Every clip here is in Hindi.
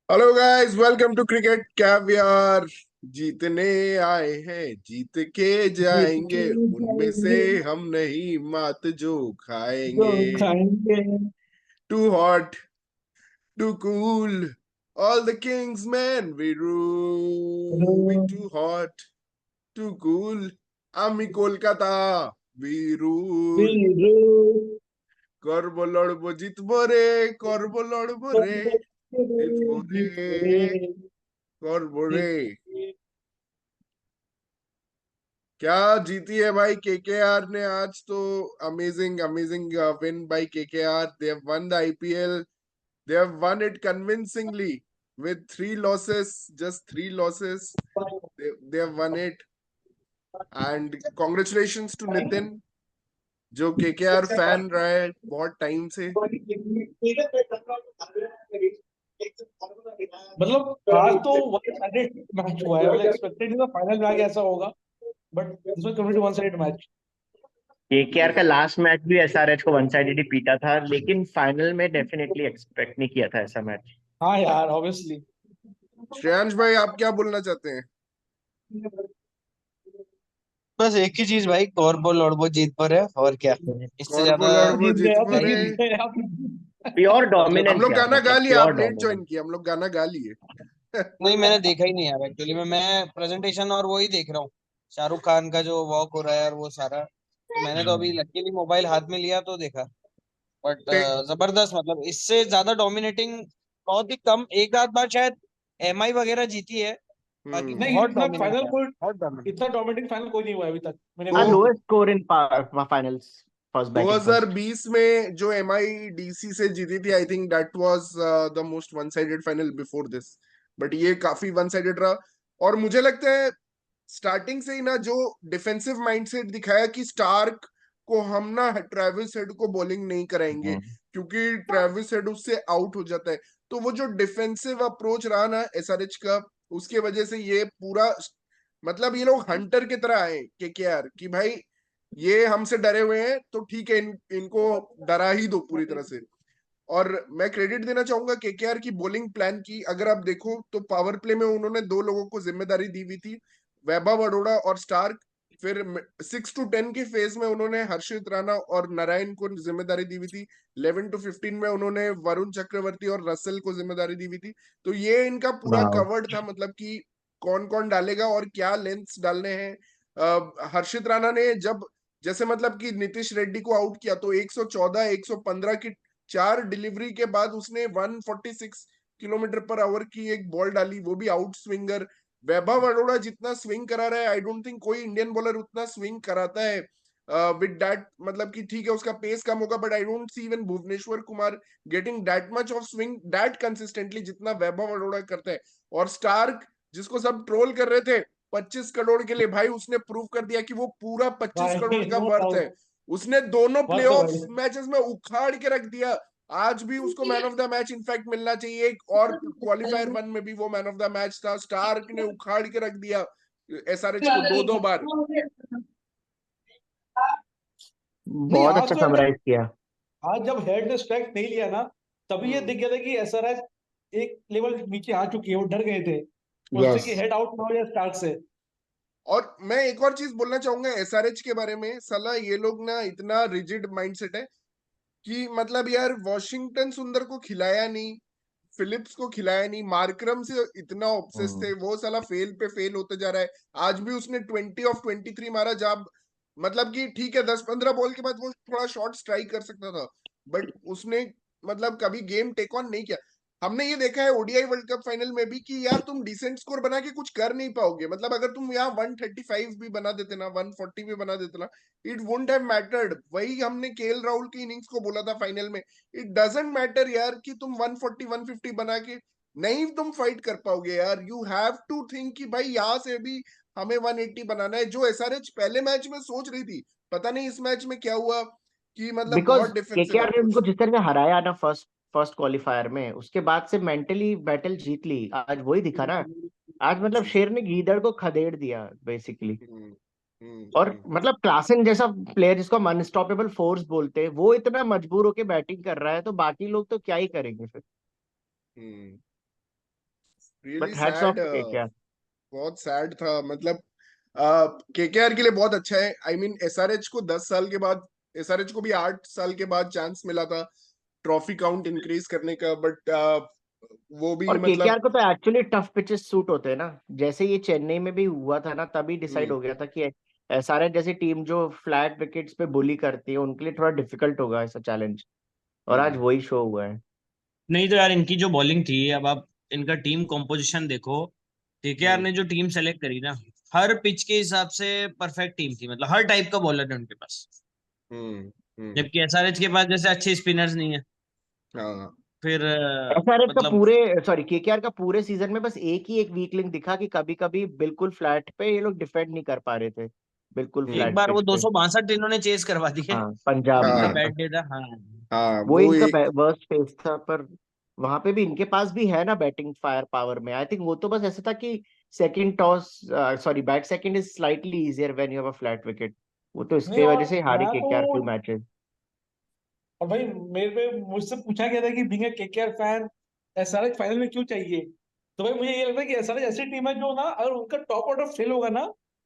Hello guys, welcome to cricket caviar. जीतने आए हैं, जीत के जीत के जाएंगे। उनमें से जाएंगे हम नहीं, मात जो जो खाएंगे। खाएंगे। Too hot, too cool, all the kings man we rule. Too hot, too cool, আমি কলকাতা we rule। वीरू করবো লড়বো জিতবো রে, করবো লড়বো রে, জিতবো রে, করবো রে। क्या जीती है भाई केकेआर ने आज तो। Amazing amazing win bye KKR. They have one the IPL. They have one it convincingly with three losses, just three losses. They have won it, and congratulations to Nitin, जो केकेआर फैन रहा है बहुत टाइम से। मतलब आज तो वन साइडेड मैच हुआ है। मतलब एक्सपेक्टेड नहीं था फाइनल में आगे ऐसा होगा, but this was completely one sided match. KKR का लास्ट मैच भी एसआरएच को वन साइडेड ही पीटा था, लेकिन फाइनल में डेफिनेटली एक्सपेक्ट नहीं किया था ऐसा मैच। हाँ यार, ऑब्वियसली। श्रेयांश भाई, आप क्या बोलना चाहते हैं? बस एक ही चीज भाई, कॉर्बो लड़बो जीत पर है और क्या। इससे कॉर्बो ज्यादा लड़बो जीत गए, अब तो जितबो है ही रे। जीत नहीं। गए, अब तो जीत प्योर मतलब हम डोमिनेंस लोग यार, गाना गा मतलब लिया, आप प्योर लेट ज्वाइन डोमिनेंस। किया, हम लोग गाना गा लिए। नहीं, मैंने देखा ही नहीं यार एक्चुअली में। मैं प्रेजेंटेशन और वो ही देख रहा हूँ, शाहरुख खान का जो वॉक हो रहा है और वो सारा। तो मैंने तो अभी लकीली मोबाइल हाथ में लिया तो देखा। बट जबरदस्त, मतलब इससे ज्यादा डोमिनेटिंग बहुत ही कम, एक आध बार शायद एमआई वगैरह जीती है। बाकी हम्म। नहीं, बहुत इतना डोमिनेट फाइनल है, कोई, बहुत डोमिनेट। इतना डोमिनेटिंग फाइनल कोई नहीं हुआ है अभी तक मैंने तो हाँ, देखा। Lowest score in finals, first batting first. 2020 में जो एमआई डीसी से जीती थी, I think that was the most one sided final before this. But ये काफी वन साइडेड रहा। और मुझे लगता है स्टार्टिंग से ही ना, जो डिफेंसिव माइंडसेट दिखाया कि स्टार्क को हम ना ट्रेविस हेड को बॉलिंग नहीं कराएंगे, क्योंकि ट्रेविस हेड उससे आउट हो जाता है। तो वो जो डिफेंसिव अप्रोच रहा ना एसआरएच का, उसके वजह से ये पूरा, मतलब ये लोग हंटर की तरह आए केकेआर कि भाई ये हमसे डरे हुए हैं, तो ठीक है, इनको डरा ही दो पूरी तरह से। और मैं क्रेडिट देना चाहूंगा केकेआर की बॉलिंग प्लान की। अगर आप देखो तो पावर प्ले में उन्होंने दो लोगों को जिम्मेदारी दी हुई थी, वैभव अरोड़ा और स्टार्क। फिर 6 to 10 के फेज में उन्होंने हर्षित राणा और नारायण को जिम्मेदारी दी हुई थी। 11 to 15 में उन्होंने वरुण चक्रवर्ती और रसल को जिम्मेदारी दी हुई थी। तो ये इनका पूरा वाह। कवर्ड था, मतलब कि कौन कौन डालेगा और क्या लेंथ्स डालने हैं। हर्षित राणा ने जब, जैसे मतलब कि नीतीश रेड्डी को आउट किया, तो 114 115 की चार डिलीवरी के बाद उसने 146 किलोमीटर पर आवर की एक बॉल डाली, वो भी आउट स्विंगर। वैभव अरोड़ा जितना स्विंग करा रहा है, आई डोंट थिंक कोई इंडियन बॉलर उतना स्विंग कराता है विद दैट। मतलब कि ठीक है उसका पेस कम होगा, but I don't see even Bhuvneshwar Kumar getting that much of swing that consistently जितना वैभव अरोड़ा करता है। और स्टार्क, जिसको सब ट्रोल कर रहे थे 25 करोड़ के लिए, भाई उसने प्रूव कर दिया कि वो पूरा 25 करोड़ भाई का नो वर्थ है। डाउट। उसने दोनों मस्त है प्लेऑफ भाई। मैचेस में उखाड़ के रख दिया। आज भी उसको man of the match in fact मिलना चाहिए, और क्वालिफायर वन में भी वो मैन ऑफ द मैच था। स्टार्क ने उखाड़ के रख दिया एसआरएच को दो दो बार। नहीं, बहुत आज अच्छा तो समराइज एटलीस्ट, किया। आज जब हेड ने स्ट्राइक नहीं लिया ना, तभी ये हम्म। दिख गया था कि एसआरएच एक लेवल नीचे आ चुकी है। वो डर गए थे उससे यस। कि हेड आउट ना हो जाए स्टार्ट से। और मैं एक और चीज बोलना चाहूंगा एसआरएच के बारे में। साला ये लोग ना इतना रिजिड माइंडसेट है कि मतलब यार वॉशिंगटन सुंदर को खिलाया नहीं, फिलिप्स को खिलाया नहीं, मार्करम से इतना ऑब्सेस थे, वो साला फेल पे फेल होते जा रहा है। आज भी उसने 20 of 23 मारा, जब मतलब कि ठीक है 10-15 बॉल के बाद वो थोड़ा शॉर्ट स्ट्राइक कर सकता था, बट उसने मतलब कभी गेम टेक ऑन नहीं किया। हमने ये देखा है ओडीआई वर्ल्ड कप फाइनल में भी कि यार तुम डिसेंट स्कोर बना के कुछ कर नहीं पाओगे। मतलब अगर तुम यहाँ 135 भी बना देते ना, 140 भी बना देते ना, इट वुडंट हैव मैटर्ड। वही हमने केएल राहुल की इनिंग्स को बोला था फाइनल में। इट डजेंट मैटर यार कि तुम 140 150 बना के नहीं तुम फाइट कर पाओगे यार। यू हैव टू थिंक कि भाई यहाँ से भी हमें 180 बनाना है, जो एसआरएच पहले मैच में सोच रही थी। पता नहीं इस मैच में क्या हुआ, कि मतलब बिकॉज बहुत डिफेंसिव केकेआर ने उनको अप्रोच। जिस तरह से हराया ना फर्स्ट फर्स्ट क्वालिफायर में, उसके बाद से मेंटली बैटल जीत ली। आज वही दिखा ना। आज मतलब शेर ने गीदड़ को खदेड़ दिया बेसिकली। हम्म। और मतलब क्लासन जैसा प्लेयर जिसको हम अनस्टॉपेबल फोर्स बोलते हैं, वो इतना मजबूर होके बैटिंग कर रहा है, तो बाकी लोग तो क्या ही करेंगे फिर। Hmm. Really but hats off sad, to KKR. बहुत सैड था। मतलब केकेआर के लिए बहुत अच्छा है। आई मीन एसआरएच को 10 साल के बाद, एसआरएच को भी 8 साल के बाद चांस मिला था ट्रॉफी काउंट इंक्रीज करने का, बट वो भी और मतलब केकेआर को तो एक्चुअली टफ पिचेस सूट होते हैं ना, जैसे ये चेन्नई में भी हुआ था ना, तभी डिसाइड हो गया था कि एसआरएच जैसी टीम जो फ्लैट विकेट्स पे बुली करती है उनके लिए थोड़ा डिफिकल्ट होगा ऐसा चैलेंज, और आज वही शो हुआ है। नहीं तो यार इनकी जो बॉलिंग थी, अब आप इनका टीम कॉम्पोजिशन देखो। केकेआर हम्म, ने जो टीम सेलेक्ट करी ना, हर पिच के हिसाब से परफेक्ट टीम थी, मतलब हर टाइप का बॉलर है उनके पास। हम्म, जबकि एसआरएच के पास जैसे अच्छे स्पिनर्स नहीं है। हाँ, फिर एसआरएच का मतलब पूरे, सॉरी केकेआर का पूरे सीजन में बस एक ही एक वीक लिंक दिखा कि कभी कभी बिल्कुल फ्लैट पे ये लोग डिफेंड नहीं कर पा रहे थे, बिल्कुल एक फ्लैट बार वो पिच पे। 262 इन्होंने चेस करवा दिए। हाँ, पंजाब उनका में। हाँ, बैड डे था, हाँ। हाँ, वो वो इनका वर्स्ट फेस था, पर वहां पे भी इनके पास भी है ना बैटिंग फायर पावर में। आई थिंक वो तो बस ऐसा था कि second toss, sorry bat second is slightly easier when you have a flat wicket. वो तो नहीं, इसके और वजह से हारी मैं तो, केकेआर फ्यू मैचेस। और भाई मेरे मुझसे पूछा गया था कि being a KKR fan SRH final में क्यों चाहिए, तो भाई मुझे ये लगता है कि एसआरएच ऐसी टीम है जो ना, अगर उनका टॉप ऑर्डर फेल होगा ना,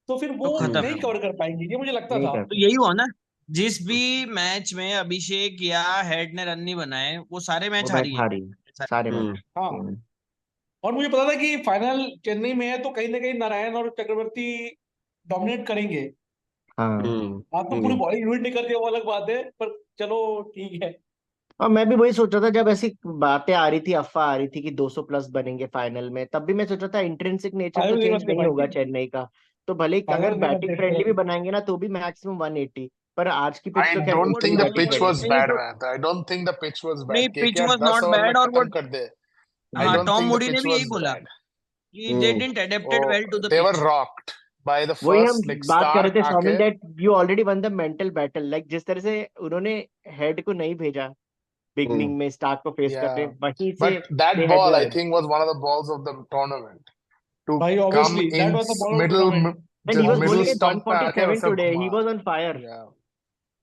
तो फिर तो वो खत्म है नहीं वो। कवर कर पाएंगे, ये मुझे लगता नहीं था। कर तो सकते। यही हुआ ना, जिस भी मैच में अभिषेक या हेड ने रन नहीं बनाए, वो सारे वो मैच मैच हारी है। हारी, सारे मैच। हम्म, हाँ, और मुझे पता था कि फाइनल चेन्नई में है, तो कहीं ना कहीं नारायण और चक्रवर्ती डोमिनेट करेंगे। हाँ। आप तो पूरी बॉलिंग यूनिट नहीं करते, वो अलग बात है, पर चलो ठीक है। और मैं भी वही सोच रहा था जब ऐसी बातें आ रही थी, अफवाह आ रही थी कि 200 प्लस बनेंगे फाइनल में, तब भी मैं सोच रहा था इंट्रिंसिक नेचर तो फाइनल नहीं चेंज बनते नहीं होगा भाई, चेन्नई का। तो भले ही अगर फाइनल नहीं बैटिंग फ्रेंडली भी बनते। बनाएंगे ना तो भी मैक्सिमम 180। पर आज की पिच I तो खैर don't बिल्कुल think the बैटिंग pitch नहीं, फ्रेंडली was थी। नहीं bad, तो, man. I don't think the pitch was नहीं bad. Pitch KKR was 10 not over में बैड, और वो, खत्म कर दे. I हाँ, don't Tom think the Moody ने pitch भी यही was बोला bad. कि they didn't adapted Oh, well to the they were pitch. rocked by the वही हम first like बात कर रहे Stark थे सौमिल, आके. That you already one the mental battle, like जिस तरह से उन्होंने हेड को नहीं भेजा बिगनिंग में स्टार्क को फेस करने, Yeah, वहीं से but that they had ball your I head. think was one of the balls of the tournament to भाई come obviously that in was the ball of middle tournament, and he just was middle bowling obviously. At stump पे आके 147 वैसे टुडे, ही मार. Was on fire. Yeah,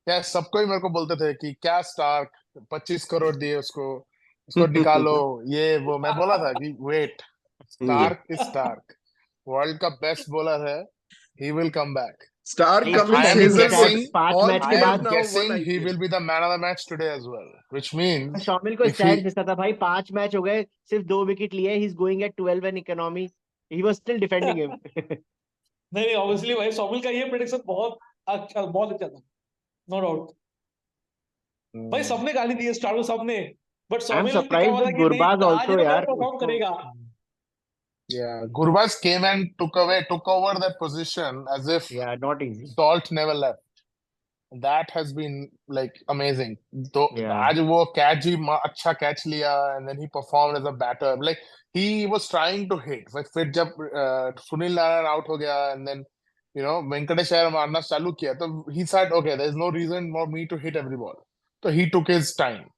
क्या सबको ही मेरे को बोलते थे कि क्या स्टार्क 25 करोड़ दिए उसको, उसको निकालो, ये वो. मैं बोला था कि wait, Starc is Starc, world का बेस्ट बॉलर है, he will come back. Star एक तो कमिंस, I am पहले के Hazlewood, guessing, stats 5 all match I के three am have बाद। now won guessing he IPL. will be the man of the match today as well, which means शॉमिल को if he स्टैट्स दिखा था भाई, 5 मैच हो गए, सिर्फ 2 विकेट लिए, he is going at 12 an economy, he was still defending him. नहीं ऑब्वियसली भाई सौमिल का ये प्रेडिक्शन बहुत अच्छा था, नो डाउट। भाई सबने गाली दी है स्टार को, सबने, बट आई एम सौमिल ने कहा सरप्राइज्ड हुआ था विद कि नहीं, गुरबाज आज ये आल्सो बंदा यार, परफॉर्म उसको। करेगा। yeah, Gurbaz came and took over that position as if या not easy. Salt never left. That has been like amazing. तो या आज वो कैच ही अच्छा कैच लिया, and then he performed as a batter. Like he was trying to hit. फिर जब सुनील नारायण आउट हो गया, and then वेंकटेश अय्यर मारना चालू किया, तो he said, okay, there is no reason for me to hit every ball. तो he took his time.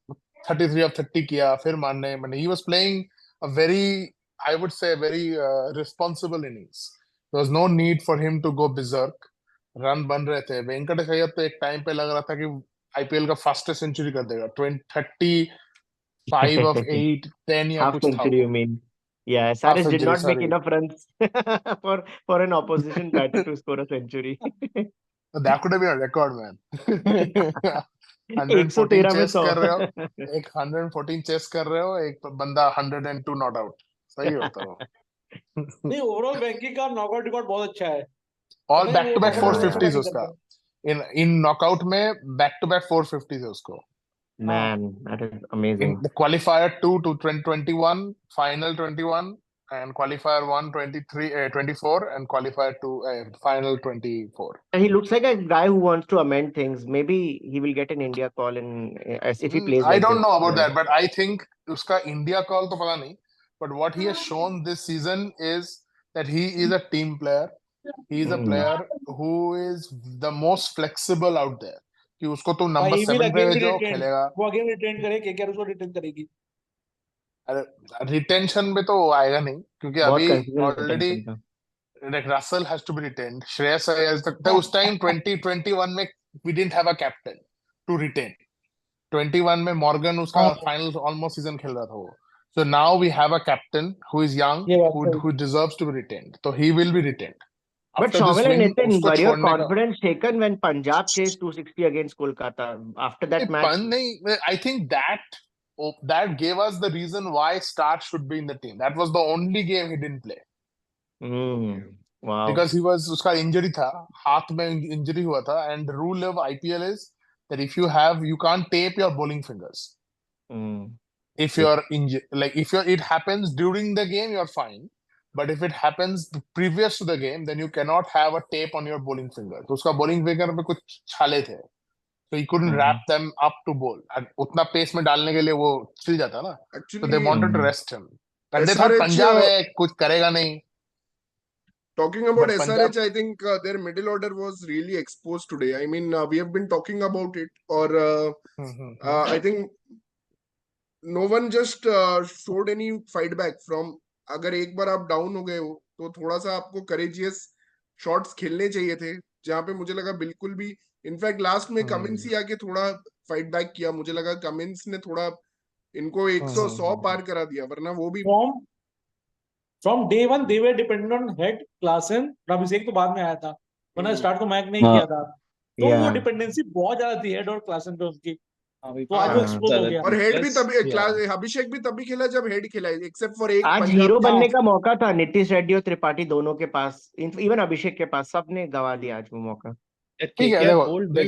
33 of 30 किया, फिर मारने. He was playing a very, I would say, very responsible innings. There was no need for him to go berserk. Run बन रहे थे. वेंकटेश अय्यर तो एक टाइम पे लग रहा था कि आईपीएल का फास्टेस्ट सेंचुरी कर देगा. 35 ऑफ 8 10 या हाफ कुछ था सेंचुरी वो. You mean? Yeah half SRH did century, not make sorry. Enough runs for an opposition batter to score a century. That could have been a record, man. 114 113 में चेस 100। कर रहे हो, एक 114 चेस कर रहे हो, एक बंदा 102 नॉट आउट. सही होता वो. नहीं, ओवरऑल बैंकिंग का नॉकआउट रिकॉर्ड बहुत अच्छा है, ऑल पता है बैक वो टू बैक नॉकआउट में अच्छा 450s बैटिंग उसका. करता है। इन नॉकआउट में बैक टू बैक 450s है उसको. हाँ, man that is In amazing. the qualifier 2 to 2021, final 21, and qualifier 1 23, 24, and qualifier 2, final 24. He looks like a guy who wants to amend things. Maybe he will get an India call in as if he plays I like don't this. know about that, but I think उसका India call तो पता नहीं, but what he has shown this season is that he is a team player. He is a Hmm. player who is the most flexible out there. कि उसको तो भाई नंबर ही विल 7 पे अगेन बी भेजो, रिटेन्ड, खेलेगा. वो अगेन रिटेन करे, केकेआर उसको रिटेन करेगी। रिटेंशन में तो वो आएगा नहीं, क्योंकि बहुत अभी कंसिडरेट ऑलरेडी रिटेंशन था। like Russell has to be retained. Shreyas Iyer तक उस टाइम 2021 में we didn't have a captain to retain. 21 में मॉर्गन उसका हाँ, फाइनल ऑलमोस्ट सीजन खेल रहा था वो. So now we have a captain who is young, ये बात तो who deserves to be retained. So he will be retained. But After this Shomil and win, Nitin, उसको were your छोड़ने का confidence shaken when Punjab chased 260 against Kolkata? After that match, नहीं, I think that gave us the reason why Stark should be in the team. That was the only game he didn't play wow. because उसका injury था, हाथ में injury हुआ था, and the rule of IPL is that if you can't tape your bowling fingers. If you're injured, like it happens during the game, you're fine. But if it happens previous to the game, then you cannot have a tape on your bowling finger. तो उसका bowling finger पे कुछ छाले थे, so he couldn't wrap them up to bowl. And उतना pace में डालने के लिए वो छिल जाता ना. So they wanted to rest him. And they thought Punjab है, कुछ करेगा नहीं. Talking about But SRH, I think their middle order was really exposed today. I mean, we have been talking about it, or I think no one just showed any fight back from. अगर एक बार आप डाउन हो गए हो तो थोड़ा सा आपको करेजियस शॉट्स खेलने चाहिए थे, जहां पे मुझे लगा बिल्कुल भी, इनफैक्ट लास्ट में कमिंस ही आके थोड़ा फाइट बैक किया. मुझे लगा कमिंस ने थोड़ा इनको 100 पार करा दिया, वरना वो भी from day one they were dependent on Head, Klaasen, Abhishek तो बाद में आया था, वरना स्टार्ट तो मैक नहीं किया था. तो वो डिपेंडेंसी बहुत ज्यादा थी हेड और क्लासन पे उनकी. तो आज वो एक्सपोज हो गया. और हेड भी तभी अभिषेक भी तभी खेला जब हेड खेला, एक्सेप्ट फॉर एक आज हीरो बनने का मौका था नीतीश रेड्डी और त्रिपाठी दोनों के पास, इवन अभिषेक के पास, सबने गवा दिया आज वो मौका. ठीक है,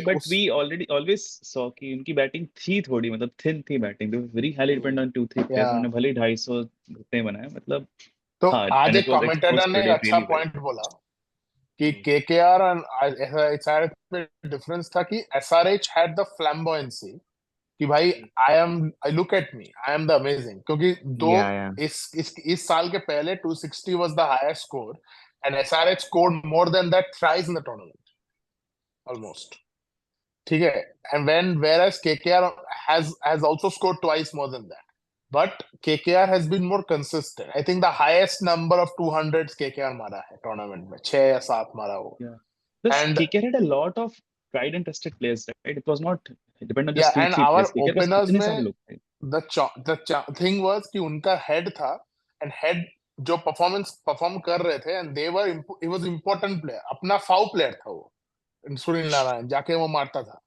but we always saw कि उनकी बैटिंग थी थोड़ी, मतलब थिन थी batting. they were very highly dependent on 2-3 players. उन्होंने भले 250 घुटने बनाए, मतलब. तो आज एक कमेंटेटर ने अच्छा पॉइंट बोला कि KKR और SRH में डिफरेंस था कि SRH had the flamboyancy कि भाई I look at me, I am the amazing. क्योंकि इस साल के पहले 260 was the highest score and SRH scored more than that thrice in the tournament. Almost. ठीक है. And whereas KKR has also scored twice more than that. But KKR has been more consistent. I think the highest number of 200s KKR मारा है tournament में, 6 या 7 मारा वो. And KKR had a lot of tried and tested players, right? It was not dependent on just 2-3 and our players. openers में the thing was कि उनका head था, and head जो perform कर रहे थे, and he was important player. अपना foul player था वो, सुनील नारायण, जाके वो मारता था.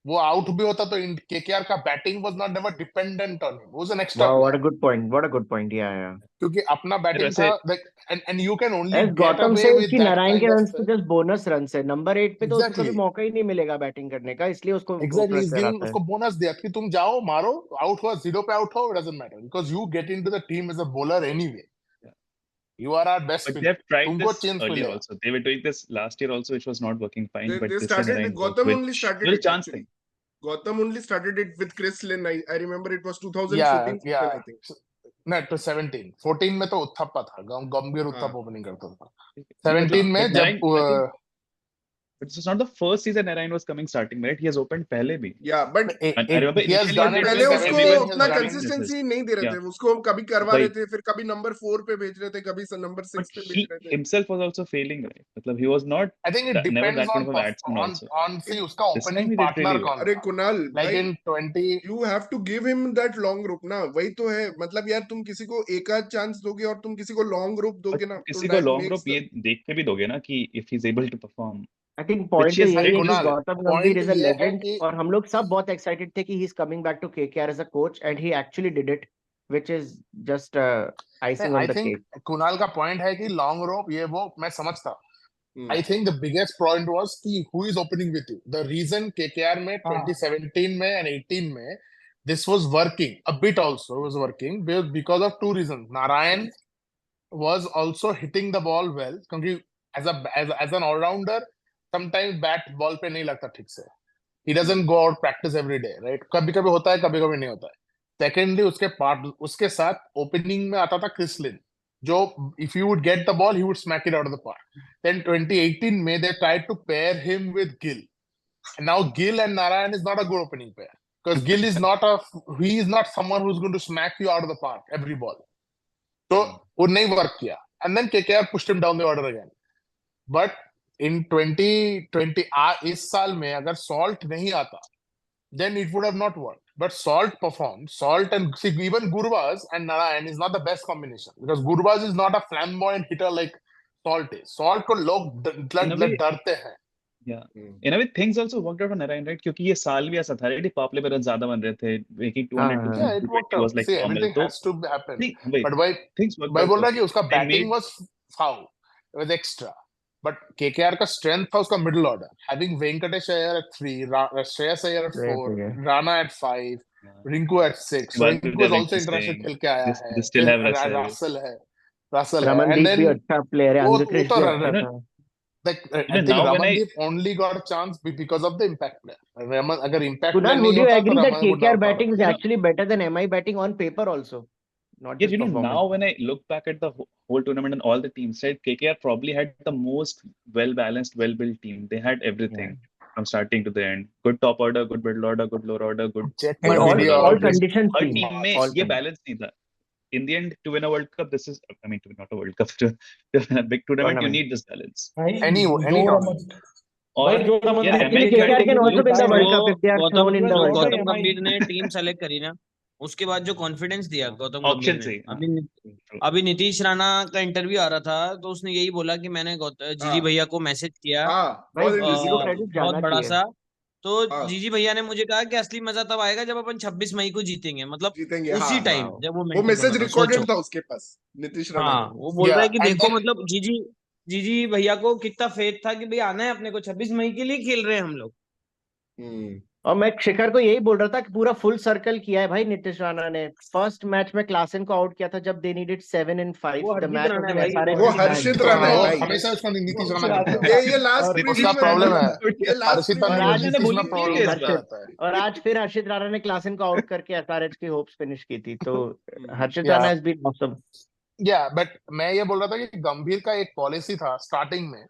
वो आउट भी होता तो KKR का batting was not never dependent on him. It was an extra. Wow, what a good point. Yeah. क्योंकि अपना बैटिंग था, like, and you can only as get Gautam away says with कि that नारायण के kind रन of तो जस्ट बोनस रन है. नंबर 8 पे तो उसको कभी मौका ही नहीं मिलेगा बैटिंग करने का, इसलिए उसको exactly इस गेम उसको बोनस दिया कि तुम जाओ मारो, आउट हुआ 0 पे आउट हो, it doesn't matter because you get into the team as a bowler anyway. You are our best. But they have tried this earlier also. They were doing this last year also, which was not working fine. But they this started with Gautam only started it. Chance thing. Gautam only started it with Chris Lynn. I remember it was 2014. Yeah. I think. No, it was 17. 14 में तो उत्थप्पा था, गंभीर उत्थप ओपनिंग करता था. 17 में जब But this is not the first season Narayan was coming starting, right? He has opened पहले भी. Yeah, but I remember he has done it. पहले उसको उतना कंसिस्टेंसी नहीं दे रहे थे. उसको कभी करवा रहे थे, फिर कभी नंबर 4 पे भेज रहे थे, कभी नंबर 6 पे भेज रहे थे. Himself was also failing, right? मतलब he was not. I think it depends on see उसका opening partner कौन. अरे Kunal, like in 20 you have to give him that long rope ना. वही तो है. मतलब यार तुम किसी को एक आध चांस दोगे और तुम किसी को long rope दोगे ना. किसी को long rope ये देख के भी दोगे ना कि if he's able to perform. I think point यही है कि गौतम गंभीर is a legend और हम लोग सब बहुत excited थे कि he is coming back to KKR as a coach and he actually did it, which is just icing on the cake. Kunal का point है कि long rope ये वो मैं समझता. I think the biggest point was कि who is opening with you. The reason KKR में 2017 में and 18 में this was working a bit also was working because of two reasons. Narayan was also hitting the ball well क्योंकि as an all-rounder sometimes bat ball पे नहीं लगता ठीक से. He doesn't go out practice every day, right? कभी-कभी होता है, कभी-कभी नहीं होता है. Secondly, उसके साथ opening में आता था Chris Lynn, जो if you would get the ball, he would smack it out of the park. Then 2018 में they tried to pair him with Gill, and now Gill and Narayan is not a good opening pair because Gill is he is not someone who's going to smack you out of the park every ball. So वो नहीं work किया, and then KKR pushed him down the order again. But in 2020 इस साल में अगर Salt नहीं आता, then it would have not worked. but Salt performed. Salt and see, even Gurbaz and Narayan is not the best combination because Gurbaz is not a flamboyant hitter like Salt is. Salt को लोग In a way, डरते हैं. yeah. In a way, things also worked out for Narayan, right? क्योंकि ये साल भी ऐसा था, right? पावर प्ले पे रन ज्यादा बन रहे थे, making 200, Yeah, it worked 220 was out. like See, normal. everything तो has to happen. नहीं, wait, But why things worked मैं out बोल रहा though. कि उसका They batting made was foul, it was extra. But KKR का strength था उसका middle order. Having Venkatesh Iyer at 3, Shreyas Iyer at 4, Rana at 5, Rinku at 6. So Basu Rinku is Devin also international Singh. खेल के आया है. They still have फिर Russell. Russell है. And रमनदीप भी then अच्छा प्लेयर है, वो अंकित तो भी रन- अच्छा you know, था. like I you know, think now when I Ramandeep only got a chance because of the impact player. अगर impact player Kunal, नहीं would you होता तो agree that Raman would KKR not have. batting is You know- actually better than MI batting on paper also, not yeah, just you know, performance? now when I look back at the whole tournament and all the teams, right, KKR probably had the most well-balanced, well-built team. They had everything from starting to the end. Good top order, good middle order, good lower order, good Jet And bottom all order. all Media, conditions her team, team में all ये conditions. balance नहीं था. In the end, to win a World Cup, this is, I mean, to not a World Cup, to win a big tournament, you Tournament. need this balance. भाई any जो tournament. और भाई जो यार रमनदीप MI Actually, की KKR batting can also look win the so World Cup if they are Gautam thrown in the जो World Cup. गौतम MI गंभीर ने टीम सेलेक्ट करी ना, उसके बाद जो कॉन्फिडेंस दिया गौतम गंभीर ऑप्शन ने. से. अभी नीतीश राणा का इंटरव्यू आ रहा था तो उसने यही बोला कि मैंने जीजी हाँ। भैया को मैसेज किया हाँ, भाई बहुत जीजी को interesting credit बात है। जाना बहुत बड़ा चाहिए. सा. तो हाँ। जीजी भैया ने मुझे कहा कि असली मजा तब आएगा जब अपन 26 मई को जीतेंगे. मतलब जीतेंगे, उसी हाँ, टाइम हाँ. जब वो वो mention मैसेज होना था, रिकॉर्डेड सोचो. था उसके पास, नीतीश राणा हाँ, का। वो बोल रहा है कि Yeah, and देखो then- मतलब जीजी भैया को कितना फेथ था कि भाई आना है अपने को, 26 मई के लिए खेल रहे हैं हम लोग. और मैं शिखर को यही बोल रहा था कि पूरा फुल सर्कल किया है भाई नीतीश राणा ने. फर्स्ट मैच में क्लासन को आउट किया था जब दे नीडेड 7 and 5. वो the Harjeet match Rana of है द भाई, SRH वो match. हर्षित राणा है वो भाई। हमेशा उसको नीतीश वो राणा करता ये है. ये लास्ट और प्रीव्यू उसका में प्रॉब्लम है. ये लास्ट हर्षित प्रीव्यू राणा आज नीतीश बोली में थी प्रॉब्लम इस करता बार. रहता है. और आज फिर हर्षित राणा ने क्लासन को आउट करके SRH की होप्स फिनिश की थी. तो Harshit Yeah. Rana has been awesome. Yeah, but मैं ये बोल रहा था कि गंभीर का एक पॉलिसी था स्टार्टिंग में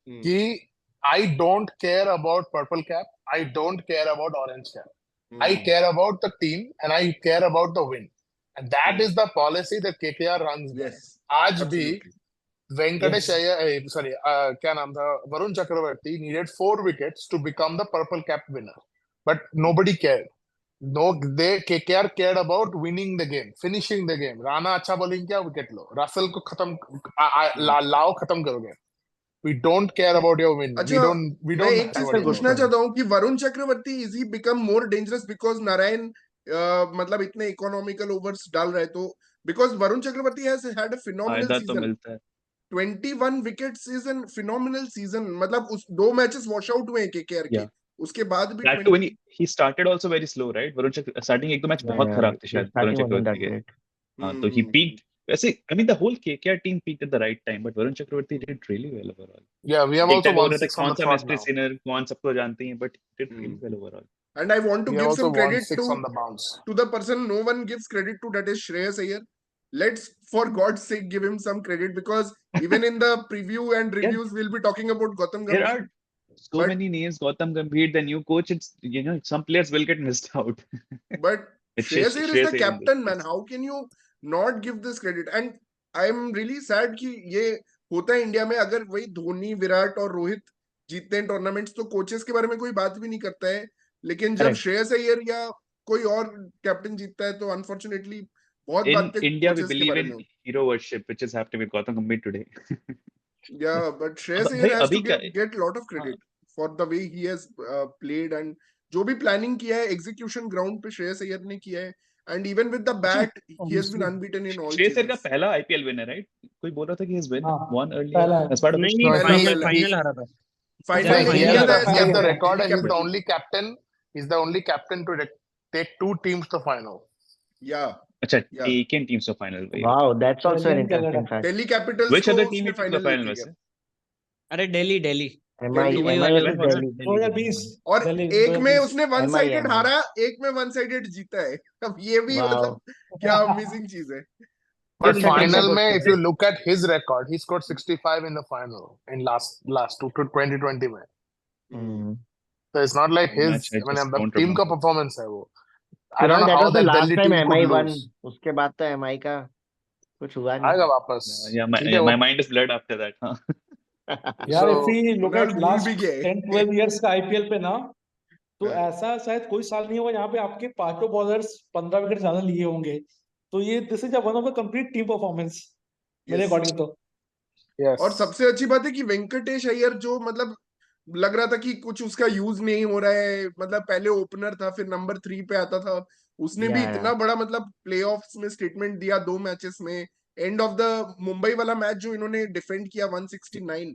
कि I don't care about purple cap, I don't care about orange cap. I care about the team and I care about the win. And that is the policy that KKR runs by. Yes, आज भी absolutely. Venkatesh Yes. Iyer, sorry, क्या नाम था, Varun Chakravarthy needed 4 wickets to become the purple cap winner, but nobody cared. No, KKR cared about winning the game, finishing the game. Rana अच्छा बॉलिंग किया, विकेट लो. रसल को खत्म लाओ, खत्म करोगे. We don't care about your win. अच्छा, We मैं don't एक चीज matter पूछना about चाहता हूँ कि Varun Chakravarthy is he become more dangerous because Narine मतलब इतने इकोनॉमिकल ओवर्स डाल रहे, तो because Varun Chakravarthy has had a phenomenal फायदा तो सीजन. मिलता है. 21 wickets is an phenomenal season. मतलब उस 2 मैचेस वॉश आउट हुए केकेआर के, Yeah. उसके बाद भी That too when he started also very slow, right? Varun Chakravarthy starting एक दो मैच बहुत खराब थे शायद वरुण Starting wasn't that चक्रवर्ती के. great. हाँ, तो he peaked. वैसे I mean the whole KKR team peaked at the right time, but Varun Chakravarthy did really well overall. Yeah, we have एक also टाइम हो won रहा था 6 on कौन the सा trot मिस्ट्री now. सिनर, कौन सबको जानते हैं, but did really well overall. And I want to We have give also some won credit 6 to on the bounce. the person no one gives credit to, that is Shreyas Iyer. Let's for God's sake give him some credit, because even in the preview and reviews we'll be talking about Gautam There Gambhir. are so But- many names. Gautam Gambhir, the new coach. It's some players will get missed out. But It's Shreyas Iyer is Shreyas the Iyer in captain, this man. case. How can you not give this credit? And I'm really sad कि ये होता है इंडिया में. अगर वही धोनी, विराट और रोहित जीतते हैं टूर्नामेंट्स तो कोचेस के बारे में कोई बात भी नहीं करता है, लेकिन जब Correct. श्रेयस अय्यर या कोई और कैप्टन जीतता है तो अनफॉर्चुनेटली बहुत In बातें India, we कोचेस के believe बारे in में. hero worship, which is happening with Gautam Gambhir today. Yeah, but Shreyas भाई Iyer has अभी to का get lot of credit for the way he has played, and जो भी प्लानिंग किया है एग्जीक्यूशन ग्राउंड पे श्रेयस अय्यर ने किया है, and even with the bat he has been unbeaten in all Shreyas Iyer का chases. पहला IPL विनर, राइट? कोई बोल रहा था कि he's won हाँ, one earlier पहला as part of नहीं his नहीं, No, पहला- फाइनल पहला- फाइनल हारा था. फाइनल Yeah, में he he किया has था the- as he has the captain, record and he's the captain. only captain. He's the only captain to take 2 teams to final. Yeah, अच्छा, Yeah. taken teams to final. Wait. Wow, that's also an Brilliant interesting Canada. fact. Delhi Capitals Which को other उसने team he took to final the final लेके वैसे? गया. अरे Delhi Delhi MI Delhi MI was versus was Delhi. 2020 और दिल्ली एक में 2020 उसने वन MI साइडेड MI. हारा, एक में वन साइडेड जीता है. अब ये भी Wow. मतलब क्या अमेजिंग चीज है. But It's a team final support में, team. if you look at his record, he scored 65 in the final in last 2020 में. Hmm. So it's not like his, Match I I mean, just don't team का remember. performance है वो. I Kunal, don't know that how was the that last Delhi time team MI could won. lose. उसके बाद तो MI का कुछ हुआ नहीं. आएगा वापस. Yeah, ठीक है my वो. mind is blurred after that. Huh? यार So, if we look Kunal at भूल last भी गए. 10-12 years का IPL पे ना, तो हाँ। ऐसा शायद कोई साल नहीं होगा जहाँ पे आपके पांचों बॉलर्स 15 विकेट ज्यादा लिए होंगे। तो ये this is one of the complete team performance मेरे Yes. अकॉर्डिंग तो। Yes. और सबसे अच्छी बात है कि वेंकटेश अय्यर जो मतलब लग रहा था कि कुछ उसका यूज नहीं हो रहा है, मतलब पहले ओपनर था फिर नंबर 3 पे आता था, उसने भी इतना बड़ा मतलब प्लेऑफ्स में स्टेटमेंट दिया 2 मैचेस में। एंड ऑफ द मुंबई वाला मैच जो इन्होंने डिफेंड किया 169,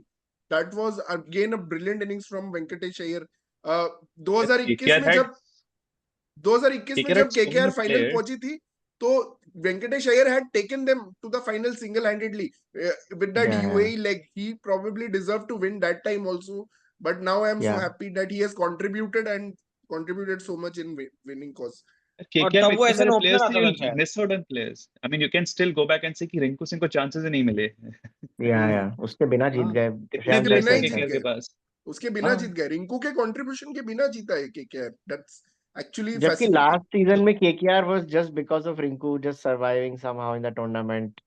that was again a brilliant innings from Venkatesh Iyer. 2021 KKR में had जब 2021 में KKR जब had so KKR many final players. पहुंची थी तो Venkatesh Iyer had taken them to the final single-handedly with that UAE leg. He probably deserved to win that time also, but now I am so happy that he has contributed so much in winning cause. KKR तब में वो इतने ऐसे सारे ना players ओपनर थे, आता था you'll शायद। miss out on players. I mean, you can still go back and say कि रिंकू सिंह को chances ही नहीं मिले. या उसके बिना जीत हाँ, गए इतने श्रेयस उसके players बिना थे ही अय्यर जीत से। KKR के गए, पास. उसके बिना हाँ, जीत गए, रिंकू के कंट्रीब्यूशन के बिना जीता है केकेआर. दैट्स एक्चुअली जबकि फैसिनेटिंग. लास्ट सीजन में KKR was just because of Rinku just surviving somehow in the tournament.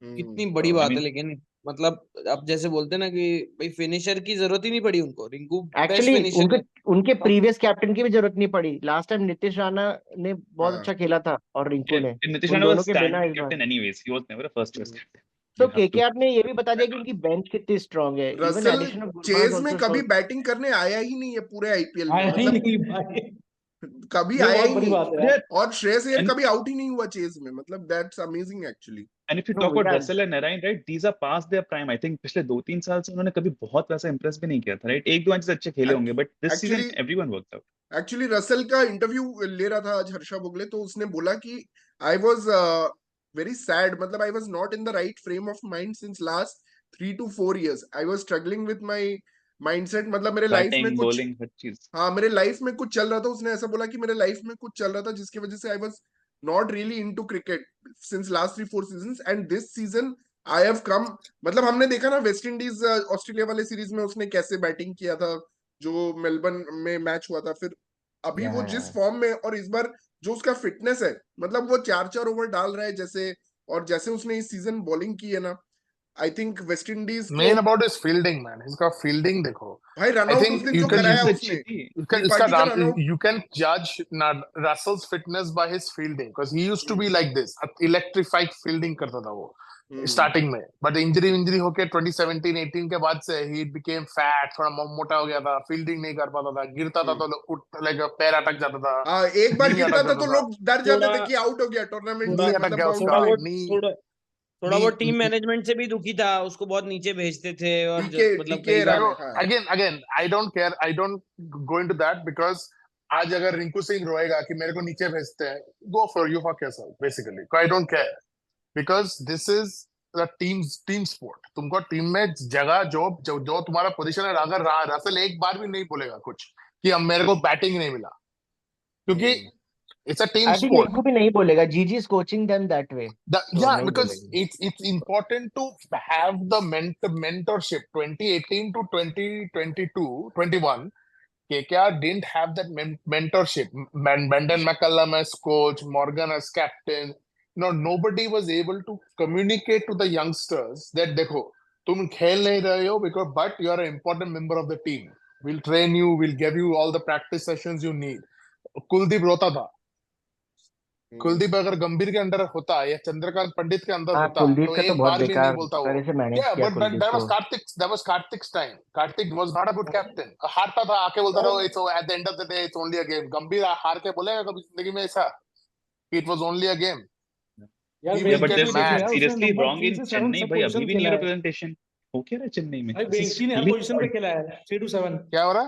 कितनी बड़ी I बात है mean, लेकिन मतलब अब जैसे बोलते हैं ना कि भाई फिनिशर की जरूरत ही नहीं पड़ी उनको, रिंकू बेस्ट एक्चुअली फिनिशर है। उनके प्रीवियस कैप्टन की भी जरूरत नहीं पड़ी। लास्ट टाइम नीतीश राणा ने बहुत हाँ. अच्छा खेला था और रिंकू ने, Nitish उन Rana दोनों was के बिना standing इस बार। captain anyways. He was never a first class captain. तो You have to. केकेआर ने ये भी बता दिया कि उनकी बेंच कितनी स्ट्रांग है। Even Russell addition of Gurbaz chase में आल्सो कभी शोज। बैटिंग करने आया ही नहीं है पूरे आईपीएल में, आया ही मतलब नहीं भाई, कभी ये आया बहुत ही बड़ी नहीं. बात है यार। और श्रेयस अय्यर And कभी आउट ही नहीं हुआ चेज में, मतलब that's amazing actually. And if you no talk about यार, Russell and Narayan, right, these are past their prime. I think पिछले 2-3 साल से उन्होंने कभी बहुत वैसा impress भी नहीं किया था, right? 1-2 मैचेस अच्छे खेले होंगे, but this season actually everyone worked out. Actually Russell का इंटरव्यू ले रहा था आज हर्षा बोगले, तो उसने बोला कि आई वॉज वेरी सैड, मतलब I was not in the right frame of mind since last 3 to 4 years. I was struggling with my mindset, मतलब मेरे लाइफ में Batting, कुछ, bowling, हर चीज. हाँ मेरे लाइफ में कुछ चल रहा था. उसने ऐसा बोला कि मेरे लाइफ में कुछ चल रहा था जिसकी वजह से I was not really into cricket since last 3-4 seasons, and this season I have कम. मतलब हमने देखा ना वेस्ट इंडीज ऑस्ट्रेलिया वाले सीरीज में उसने कैसे बैटिंग किया था जो मेलबर्न में मैच हुआ था. फिर अभी वो जिस फॉर्म में, और इस बार जो उसका फिटनेस है, मतलब वो 4-4 ओवर डाल रहा है जैसे, और जैसे उसने इस सीजन बॉलिंग की है ना, आई थिंक वेस्ट इंडीज को. Main about is fielding man, इसका फील्डिंग देखो. भाई रन I आउट think उस दिन you जो can कराया Innings उसने, अच्छी थी. त्रिपाठी का run out. you can judge Russell's fitness by his fielding because he used to be like this, electrified fielding करता था वो स्टार्टिंग में, बट इंजरी होके 2017-18 के बाद से he became fat, थोड़ा मोटा हो गया था, फील्डिंग नहीं कर पाता था, गिरता था तो लाइक पैर अटक जाता था. हाँ, एक बार नी गिरता अटक था तो जाता लोग डर जाते थे थोड़ा कि आउट हो गया टूर्नामेंट नी से, अटक मतलब गया आउट उसका. हो गया. थोड़ा नी बहुत टीम मैनेजमेंट से भी दुखी था, उसको बहुत नीचे भेजते थे और मतलब डीके कई बार रहा है. again I don't care, I don't go into that because आज अगर रिंकू सिंह रोएगा कि मेरे को नीचे भेजते हैं, go for you fuck yourself basically. I don't care because this is the team sport. तुमको टीम में जगह जो तुम्हारा पोजीशन है, अगर रसल एक बार भी नहीं बोलेगा कुछ कि अब मेरे को बैटिंग नहीं मिला, क्योंकि it's a team I think sport. Rinku भी नहीं बोलेगा। जीजी is coaching them that way. Yeah, नहीं because बोलेगा। it's important to have the mentorship. 2018 to 2022-21, KKR didn't have that mentorship. Brendan McCullum as coach, Morgan as captain. Nobody was able to communicate to the youngsters that देखो तुम खेल नहीं रहे हो because but you are an important member of the team. We'll train you. We'll give you all the practice sessions you need. Kuldeep रोता था. कुलदीप अगर गंभीर के अंदर होता या चंद्रकांत पंडित के अंदर हाँ, होता कुलदीप तो का तो एक बहुत बार भी नहीं बेकार बोलता वो. तरह से मैनेज Yeah, किया but कुलदीप that was को। that was Karthik's time. Karthik was not a good captain. हारता था, आके बोलता था it's at the end of the day it's only a game. गंभीर हार के बोलेगा कभी जिंदगी में ऐसा? It was only a game. यार He Yeah, will but get they're Venky mad. देखो यार, उसने seriously नंबर wrong 3 in से 7 Chennai. सब भाई अभी पोजीशन भी नहीं खेला है है representation. हो क्या रहा है चेन्नई में? भाई। This is वेंकी ने हर really पोजीशन पे odd. खेला है 3 to 7। क्या हो रहा?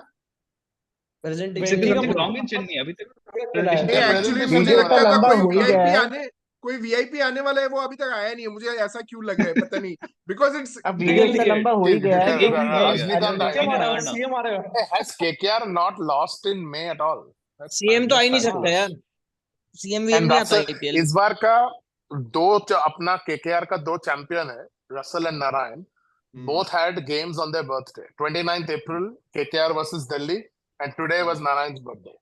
प्रेजेंटेशन There is वेंकी का something position wrong in number Chennai. अभी तक खेला है। presentation नहीं, क्या Yeah, हुआ? एक्चुअली presentation मुझे सीजन नहीं तो लगता हुआ. था लंबा हो ही गया है। कोई वीआईपी आने वाला है, वो अभी तक आया नहीं है. मुझे ऐसा क्यों लग रहा है पता नहीं, बिकॉज इट्स अब He वीडियो will इतना get. लंबा हो ही गया है कि Rajnikant रजनीकांत सीएम आ आएगा. रहा है, सीएम आ रहा है। Has KKR not lost in May at all? CM तो आ ही नहीं That's सकता fabulous. यार, सीएम वीएम And नहीं आता Russell, आईपीएल। इस बार का अपना KKR का 2 चैंपियन है, Russell and Narayan. Both had games on their birthday. 29th April, KKR versus Delhi, and today was Narayan's birthday.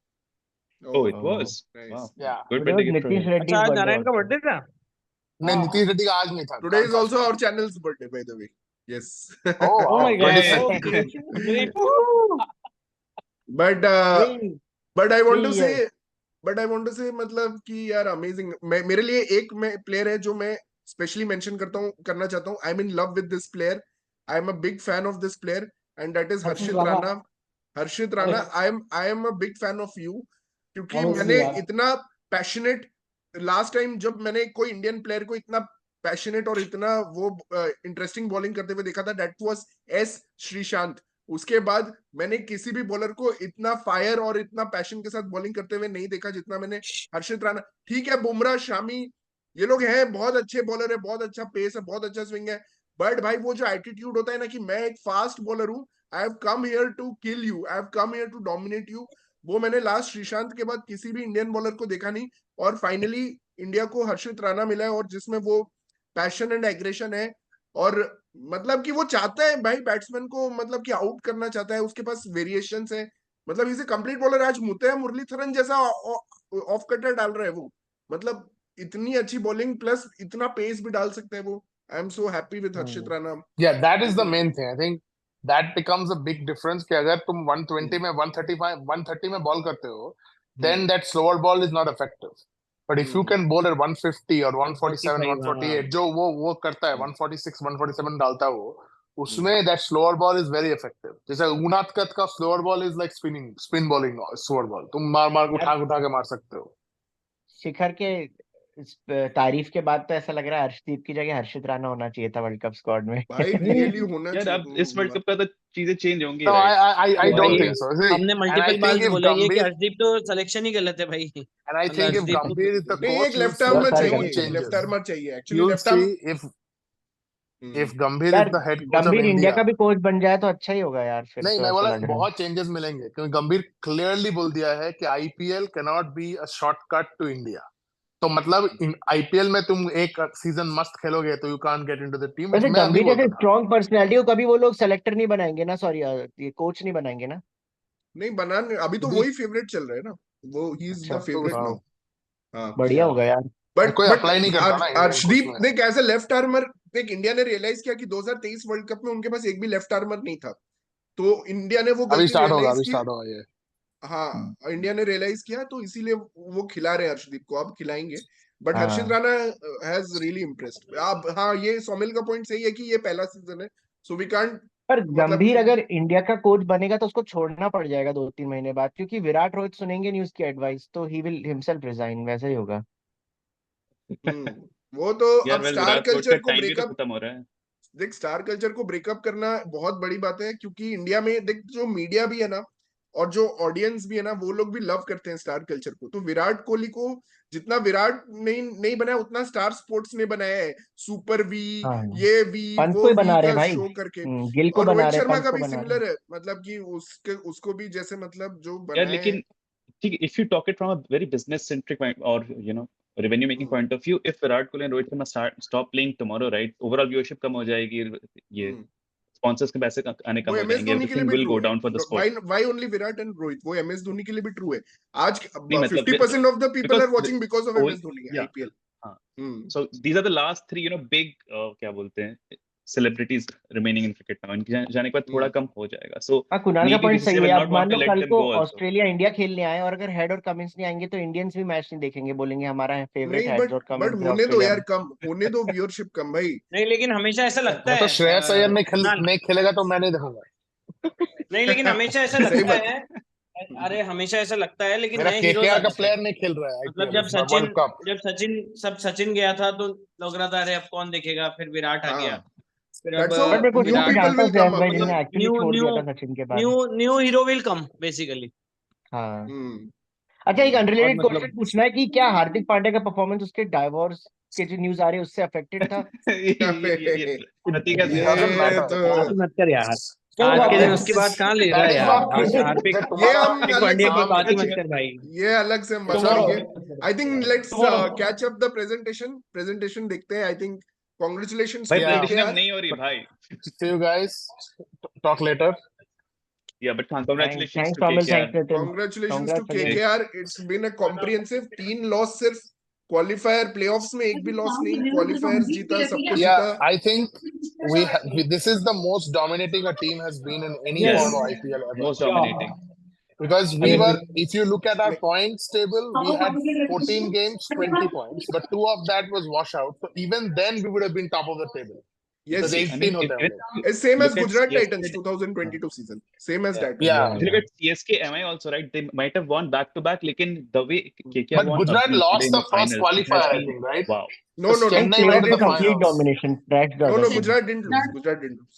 Oh, it was. nice. Wow. Yeah. Good today birthday was gift for Nitish him. Reddy अच्छा, आज बर्थडे नारायण का बर्थडे था। नहीं, नीतीश रेड्डी का आज नहीं था. Today is कल था. also our channel's birthday, by the way. Yes. Oh, Oh wow. my god, 26th. okay, great। But नहीं बट आई वांट टू नहीं, से मतलब कि यार अमेजिंग, मेरे लिए एक प्लेयर है जो मैं स्पेशली मेंशन करना चाहता हूँ। I am in love with this player, I am a big fan of this player, and that is Harshit Harshit Rana. Rana. Harshit अरे Rana, I am a big fan of you, क्योंकि ऑनेस्टली मैंने यार, इतना पैशनेट, लास्ट टाइम जब मैंने कोई इंडियन प्लेयर को इतना पैशनेट और इतना वो इंटरेस्टिंग बॉलिंग करते हुए देखा था, दैट वाज एस श्रीशांत। उसके बाद मैंने किसी भी बॉलर को इतना फायर और इतना पैशन के साथ बॉलिंग करते हुए नहीं देखा जितना मैंने हर्षित राणा। ठीक है, बुमराह, शामी, ये लोग हैं, बहुत अच्छे बॉलर है, बहुत अच्छा पेस है, बहुत अच्छा स्विंग है, बट भाई वो जो एटीट्यूड होता है ना कि मैं एक फास्ट बॉलर हूँ, I have come here to kill you, I have come here to dominate you, वो मैंने लास्ट श्रीशांत के बाद किसी भी इंडियन बॉलर को देखा नहीं। और फाइनली इंडिया को हर्षित राणा मिला है, और जिसमें वो पैशन एंड एग्रेशन है, और मतलब कि वो चाहता है भाई बैट्समैन को, मतलब कि आउट करना चाहता है, उसके पास वेरिएशंस है, मतलब इसे कंप्लीट बॉलर। आज मुतैया मुरलीधरन जैसा ऑफ कटर डाल रहा है वो, मतलब इतनी अच्छी बॉलिंग प्लस इतना पेस भी डाल सकता है वो। I am so happy with Harshit Rana. Yeah, that is the main thing. I think that becomes a big difference कि अगर तुम 120 में 135 130 में बॉल करते हो, then that slower ball is not effective. But if you can bowl at 150 or 147 145, 148 जो वो करता है 146 147 डालता है वो, उसमें that slower ball is very effective. जैसे उनादकत का slower ball is like spin bowling slower ball. तुम मार उठा के मार सकते हो। शिखर के इस तारीफ के बाद तो ऐसा लग रहा है हर्षदीप की जगह हर्षित राणा होना चाहिए था वर्ल्ड कप स्क्वाड में। भाई रियली होना यार अब इस वर्ल्ड चाहिए। कप का तो चीजें चेंज होंगी, No, राइट? I don't भाई think so. See, हमने and I multiple bar think if बोला ये कि Gambhir हर्षदीप तो सिलेक्शन ही गलत है भाई। and I मतलब think if हर्षदीप को Gambhir is the नहीं, एक coach, left you'll arm see में बहुत सारे चाहिए, गलत लेफ्ट है। आर्मर चाहिए actually, you'll left arm. see if Gambhir is यार the head coach of गंभीर इंडिया India. का भी कोच बन जाए तो अच्छा ही होगा यार, फिर नहीं, तो मैं ऐसा बोला लग रहा है। बहुत चेंजेस मिलेंगे क्योंकि गंभीर क्लियरली बोल दिया है कि IPL can not be a shortcut to India. तो मतलब आईपीएल में तुम एक सीजन मस्त खेलोगे तो you can't get into the team. वैसे मैं अभी गंभीर बोलता जैसे था स्ट्रॉन्ग पर्सनैलिटी को कभी वो लोग सेलेक्टर नहीं बनाएंगे ना, सॉरी ये कोच नहीं बनाएंगे ना। नहीं बनाने, अभी तो अभी वही फेवरेट चल रहा है ना, वो ही इज द अच्छा, तो फेवरेट हाँ, नाउ। हाँ, बढ़िया होगा यार। बट कोई अप्लाई नहीं करता ना इंडियन कोच अर्शदीप में। ने कैसे लेफ्ट आर्मर, देख इंडिया ने रियलाइज किया कि 2023 वर्ल्ड कप में उनके पास एक भी लेफ्ट आर्मर नहीं था, तो इंडिया ने वो गलती रियलाइज अभी की। स्टार्ट होगा ये। हाँ, इंडिया ने रियलाइज किया, तो इसीलिए वो खिला रहे हैं हर्षदीप को, अब खिलाएंगे। बट हर्षित हाँ, राणा हैज रियली इम्प्रेस्ड। अब हाँ, ये सोमिल का पॉइंट सही है कि ये पहला सीजन है, सो वी कांट, पर मतलब गंभीर कि अगर इंडिया का कोच बनेगा तो उसको छोड़ना पड़ जाएगा 2-3 महीने बाद, क्योंकि विराट रोहित सुनेंगे नहीं उसकी एडवाइस, तो ही विल हिमसेल्फ रिजाइन, वैसा ही होगा। वो तो यार अब वेल, स्टार विराट कोहली का कल्चर को टाइम भी तो ब्रेकअप, खत्म हो रहा है। देख स्टार कल्चर को ब्रेकअप करना बहुत बड़ी बात है, क्योंकि इंडिया में देख जो मीडिया भी है ना, और जो ऑडियंस भी है ना, वो लोग भी लव करते हैं स्टार कल्चर को। तो विराट कोहली को जितना विराट नहीं बनाया, उतना स्टार स्पोर्ट्स ने बनाया है, सुपर वी, हाँ, ये वी पंत को वो ही वी बना रहे का भाई। शो करके। गिल को और बना रोहित रहे, शर्मा पंत का को भी बना रहे। सिमिलर है, मतलब कि उसको भी जैसे मतलब जो यार बनाए हैं। लेकिन ठीक, if you talk it from a very business centric और revenue making point of view, if Virat Kohli and Rohit Sharma stop playing tomorrow, right, overall viewership कम हो जाएगी, ये स्पॉन्सर्स के पैसे आने वो कम हो एम एस जाएंगे, धोनी के लिए एवरीथिंग भी विल ट्रू गो है। Down for the sport. Why only Virat and Rohit, वो एम एस धोनी के लिए भी ट्रू है। आज नहीं मतलब 50% of the people are because watching because of M S Dhoni या आईपीएल। हाँ, so these are the last 3 big क्या बोलते हैं celebrities remaining in cricket now, इनके जाने के बाद थोड़ा कम हो जाएगा, सो हाँ, कुणाल का मे बी पॉइंट बीसीसीआई सही है। विल अब नॉट मान वांट टू लो लेट कल देम को गो आल्सो। ऑस्ट्रेलिया इंडिया खेलने आए और अगर हेड और कमिंस नहीं आएंगे तो इंडियंस भी मैच नहीं देखेंगे, बोलेंगे हमारा फेवरेट नहीं, हेड्स बट और कमिंस है होने दो ऑस्ट्रेलिया यार, में। कम होने दो, व्यूअरशिप कम भाई। नहीं, लेकिन हमेशा ऐसा लगता मैं तो है श्रेयस अय्यर कुणाल, नहीं खेलेगा तो मैं नहीं देखूंगा। नहीं लेकिन हमेशा ऐसा सही लगता बात है, अरे हमेशा ऐसा लगता है, लेकिन मेरा नए हीरोज केकेआर आ का जाते हैं। प्लेयर नहीं खेल रहा है मतलब आईपीएल इस बार वर्ल्ड कप। जब सचिन गया था तो लग रहा था अरे अब कौन देखेगा, फिर विराट आ गया, हाँ, फिर अब दैट्स हाउ बट मेरे को न्यू मैं विराट, पीपल जानता हूँ विल कम जयंत अप भाई यार। ने एक्चुअली न्यू छोड़ न्यू दिया था सचिन के बाद। New new hero will come basically. हाँ, हम्म अच्छा एक और अनरिलेटेड क्वेश्चन मतलब पूछना है कि क्या हार्दिक पांड्या का परफॉर्मेंस उसके डाइवोर्स के जो न्यूज आ रही है उससे अफेक्टेड था? ये प्रतीक has डजंट ये मैटर। तो बात मत कर यार, क्यों आज बात के दिन कर? उसकी बात कहाँ ले रहा दैट है इज यार, नॉट हार्दिक ये तुम्हारा हम हार्दिक अलग से पांड्या की नाम बात ही मत अच्छा कर भाई। ये अलग से हम बात टुमारो करेंगे। I think let's tomorrow catch up the presentation देखते हैं। आई थिंक कॉन्ग्रेचुलेशंस भाई टू या प्रेजेंटेशन अब केकेआर। नहीं हो रही भाई। See you guys talk later. Yeah but congratulations thanks to टॉमिल, KKR. Thanks Nitin, congratulations to congrats again. KKR, it's been a comprehensive 3 loss, सिर्फ क्वालिफायर प्लेऑफ्स में एक भी लॉस नहीं, क्वालिफायर्स जीता, सब कुछ Yeah, जीता। I think this is the most dominating a team has been in any yes, form of IPL ever. Most dominating. Because we Again, were, if you look at our points table, we had 14 games, 20 points, but 2 of that was washout. So even then, we would have been top of the table. Yes, Because yes. 18 होते हैं हम even लोग. It's same as look at Gujarat CSK, Titans 2022 season. Same as that. Yeah. if you look at CSK, MI also, right? They might have won back to back, लेकिन the way KKR But won Gujarat abhi lost in the first finals, it has qualifier, I been think, right? wow. No, no, no. Chennai They went were to in the complete finals. domination. Trash the No, other no, team. Gujarat didn't lose. Gujarat didn't lose.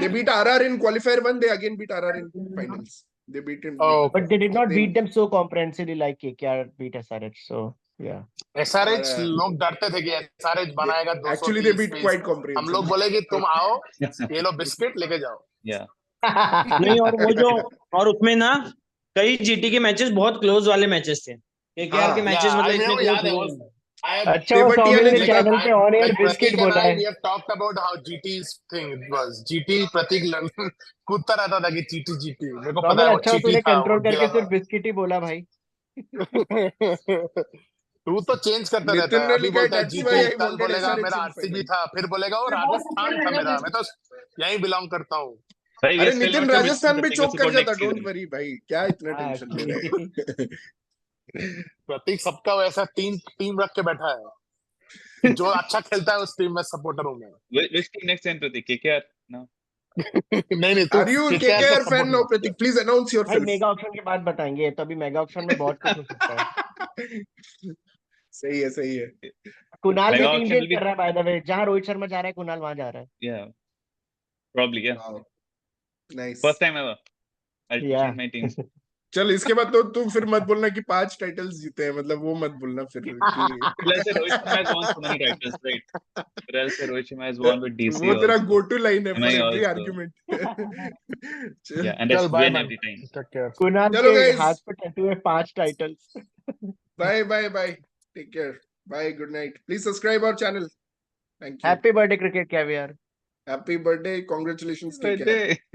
They beat RR in qualifier 1. They again beat RR in finals. They beat him. Oh, But they did not Same. beat them so comprehensively like KKR beat SRH. So yeah. SRH लोग डरते थे कि SRH बनाएगा 230 Actually, they beat pace. quite हम comprehensively. लोग बोले कि तुम आओ, ये लो बिस्किट लेके जाओ. Yeah. नहीं, और वो जो और उसमें ना कई जीटी के मैचेस बहुत क्लोज वाले मैचेस थे, केकेआर के हाँ, मैचेस Yeah, I मतलब know, इतने याद है क्लोज वो. हुए हैं. अच्छा वो Tebatiya सौमिल ने ने जीता. चैनल पे on air Like biscuit Pratik and बोला I, है. we have talked about how GT's thing was. GT Pratik कूदता रहता था कि GT. मेरे को पता सौमिल है वो अच्छा हो GT तूने था, वो कंट्रोल करके गिरा सिर्फ बिस्किट ही बोला भाई. था. तू तो चेंज करता रहता नितिन है. ने अभी लिखा है बोलता है that's why I GT, कल wanted बोलेगा SRH मेरा in आरसीबी final. था, फिर बोलेगा वो राजस्थान था मेरा. मैं तो यहीं बिलोंग करता हूँ. भाई अरे ये नितिन राजस्थान पे चोक कर जाता. डोंट वरी भाई, क्या इतना हाँ, टेंशन ले रहे हो. प्रतीक सबका वैसा टीम रख के बैठा है. जो अच्छा खेलता है उस टीम में सपोर्टर हूँ मैं. which team next time Pratik? KKR? No. नहीं तू Are you KKR का KKR support fan now, मत कर. Pratik? Please announce भाई yourself. मेगा ऑक्शन के बाद बताएंगे. तो अभी मेगा ऑक्शन में बहुत कुछ हो सकता है. सही है, सही है. कुणाल भी Mega team auction change will be कर रहा है बाय द वे. जहाँ रोहित शर्मा जा रहा है कुणाल वहां जा रहा है. yeah, probably yeah. Wow. Nice. First time ever. I'll Yeah. change my team. चल इसके बाद तो तू फिर मत बोलना कि 5 टाइटल्स जीते हैं. मतलब वो मत बोलना फिर कि Well, I'll say Rohit Sharma has won so many titles, right? But I'll say Rohit Sharma has won with DC वो तेरा also. गो टू लाइन है MI for every also. Argument. Yeah, and चल that's bye win man. every time. Take care. Kunal चलो के guys. हाथ पे टैटू है 5 titles. Bye bye bye. Take care. Bye. Good night. Please subscribe our channel. Thank you. Happy birthday cricket caviar. Happy birthday. Congratulations KKR. Birthday.